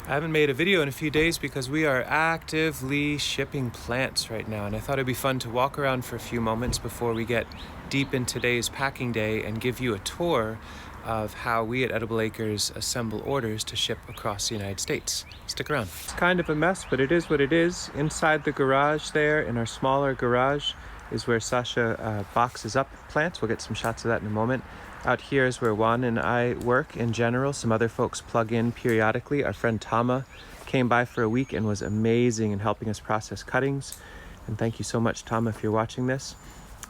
I haven't made a video in a few days because we are actively shipping plants right now, and I thought it'd be fun to walk around for a few moments before we get deep in today's packing day and give you a tour of how we at Edible Acres assemble orders to ship across the United States. Stick around. It's kind of a mess, but it is what it is. Inside the garage there, in our smaller garage, is where Sasha boxes up plants. We'll get some shots of that in a moment. Out here is where Juan and I work in general. Some other folks plug in periodically. Our friend Tama came by for a week and was amazing in helping us process cuttings. And thank you so much, Tama, if you're watching this.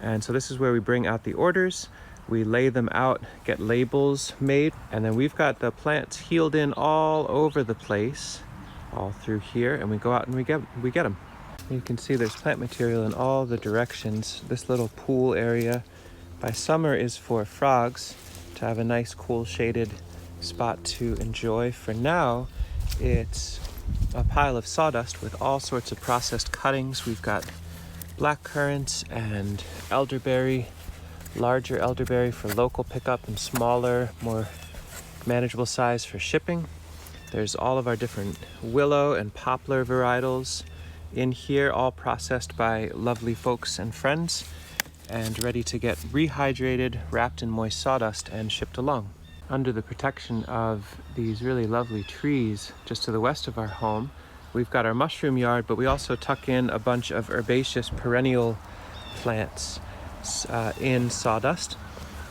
And so this is where we bring out the orders. We lay them out, get labels made, and then we've got the plants heeled in all over the place, all through here, and we go out and we get them. You can see there's plant material in all the directions. This little pool area by summer is for frogs to have a nice cool shaded spot to enjoy. For now, it's a pile of sawdust with all sorts of processed cuttings. We've got black currants and elderberry, larger elderberry for local pickup and smaller, more manageable size for shipping. There's all of our different willow and poplar varietals in here, all processed by lovely folks and friends and ready to get rehydrated, wrapped in moist sawdust and shipped along. Under the protection of these really lovely trees just to the west of our home, we've got our mushroom yard, but we also tuck in a bunch of herbaceous perennial plants in sawdust.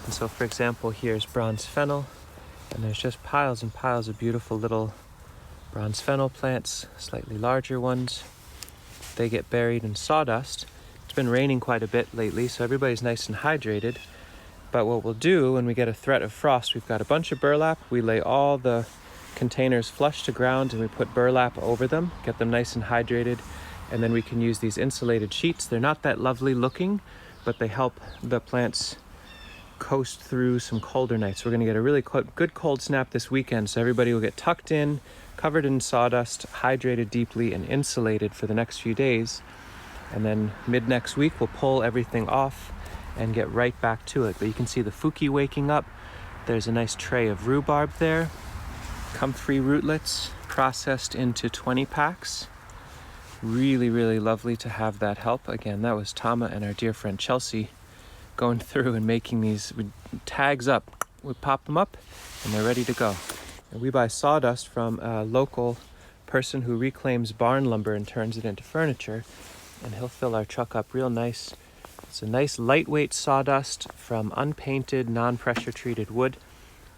And so, for example, here's bronze fennel, and there's just piles and piles of beautiful little bronze fennel plants, slightly larger ones. They get buried in sawdust. It's been raining quite a bit lately, so everybody's nice and hydrated. But what we'll do when we get a threat of frost, we've got a bunch of burlap. We lay all the containers flush to ground and we put burlap over them, get them nice and hydrated, and then we can use these insulated sheets. They're not that lovely looking, but they help the plants coast through some colder nights. We're gonna get a really good cold snap this weekend, so everybody will get tucked in, covered in sawdust, hydrated deeply, and insulated for the next few days. And then mid next week, we'll pull everything off and get right back to it. But you can see the fuki waking up. There's a nice tray of rhubarb there. Comfrey rootlets processed into 20 packs. Really, really lovely to have that help. Again, that was Tama and our dear friend Chelsea going through and making these tags up. We pop them up and they're ready to go. And we buy sawdust from a local person who reclaims barn lumber and turns it into furniture. And he'll fill our truck up real nice. It's a nice lightweight sawdust from unpainted, non-pressure treated wood.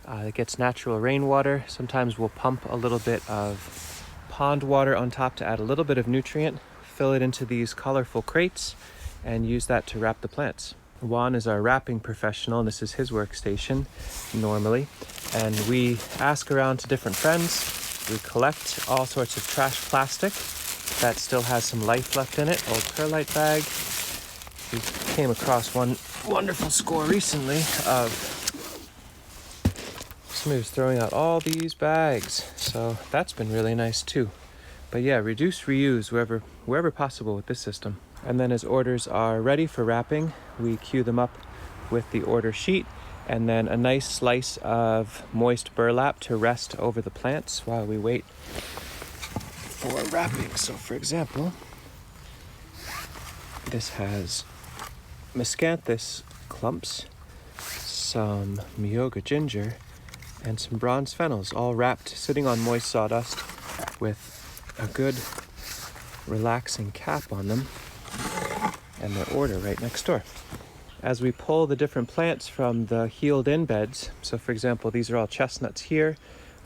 It gets natural rainwater. Sometimes we'll pump a little bit of pond water on top to add a little bit of nutrient, fill it into these colorful crates, and use that to wrap the plants. Juan is our wrapping professional, and this is his workstation normally. And we ask around to different friends. We collect all sorts of trash plastic that still has some life left in it. Old perlite bag. We came across one wonderful score recently of somebody was throwing out all these bags. So that's been really nice too. But yeah, reduce, reuse wherever possible with this system. And then as orders are ready for wrapping, we queue them up with the order sheet and then a nice slice of moist burlap to rest over the plants while we wait for wrapping. So for example, this has miscanthus clumps, some myoga ginger, and some bronze fennels, all wrapped, sitting on moist sawdust with a good relaxing cap on them and their order right next door. As we pull the different plants from the heeled in beds, so for example, these are all chestnuts here.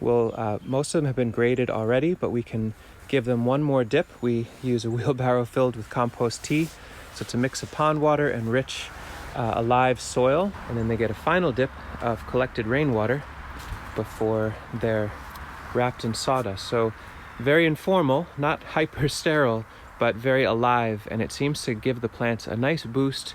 Most of them have been graded already, but we can give them one more dip. We use a wheelbarrow filled with compost tea. So it's a mix of pond water and rich, alive soil. And then they get a final dip of collected rainwater before they're wrapped in sawdust. So very informal, not hyper sterile, but very alive. And it seems to give the plants a nice boost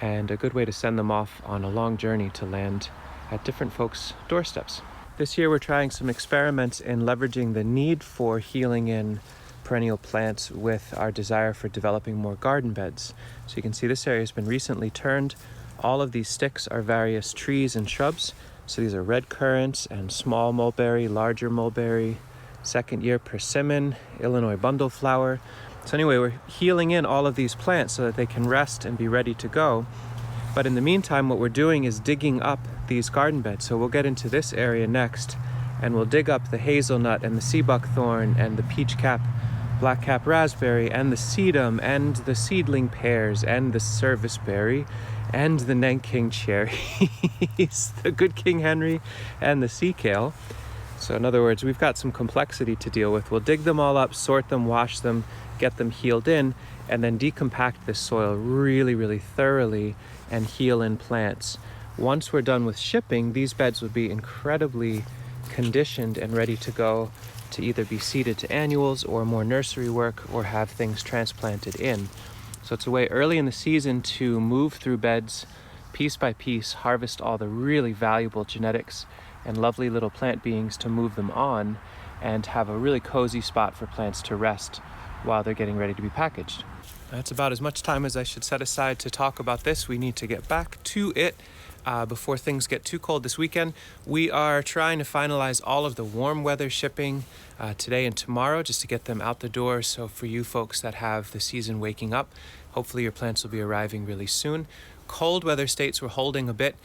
and a good way to send them off on a long journey to land at different folks' doorsteps. This year we're trying some experiments in leveraging the need for healing in perennial plants with our desire for developing more garden beds. So you can see this area has been recently turned. All of these sticks are various trees and shrubs. So these are red currants and small mulberry, larger mulberry, second year persimmon, Illinois bundleflower. So anyway, we're healing in all of these plants so that they can rest and be ready to go. But in the meantime, what we're doing is digging up these garden beds. So we'll get into this area next, and we'll dig up the hazelnut and the sea buckthorn and the peach cap, black cap raspberry and the sedum and the seedling pears and the serviceberry and the Nanking cherries, the good King Henry and the sea kale. So in other words, we've got some complexity to deal with. We'll dig them all up, sort them, wash them, get them healed in, and then decompact this soil really, really thoroughly and heal in plants. Once we're done with shipping, these beds would be incredibly conditioned and ready to go to either be seeded to annuals or more nursery work or have things transplanted in. So it's a way early in the season to move through beds piece by piece, harvest all the really valuable genetics and lovely little plant beings to move them on, and have a really cozy spot for plants to rest while they're getting ready to be packaged. That's about as much time as I should set aside to talk about this. We need to get back to it before things get too cold this weekend. We are trying to finalize all of the warm weather shipping today and tomorrow just to get them out the door. So for you folks that have the season waking up, hopefully your plants will be arriving really soon. Cold weather states we're holding a bit.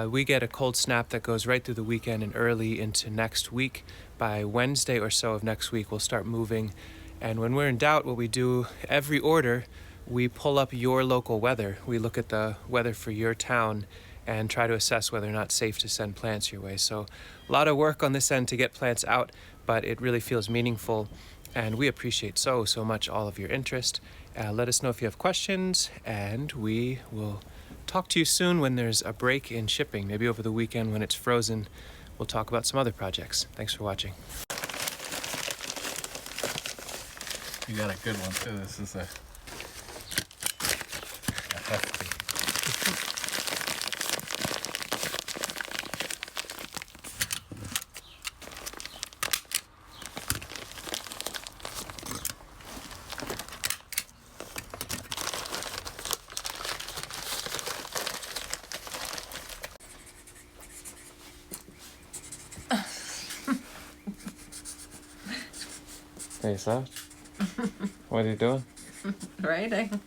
We get a cold snap that goes right through the weekend and early into next week. By Wednesday or so of next week, we'll start moving. And when we're in doubt, what we do every order, we pull up your local weather. We look at the weather for your town and try to assess whether or not it's safe to send plants your way. So a lot of work on this end to get plants out, but it really feels meaningful. And we appreciate so much all of your interest. Let us know if you have questions, and we will talk to you soon when there's a break in shipping. Maybe over the weekend when it's frozen, we'll talk about some other projects. Thanks for watching. You got a good one too. This is a hefty. Hey, Saj. What are you doing? Writing.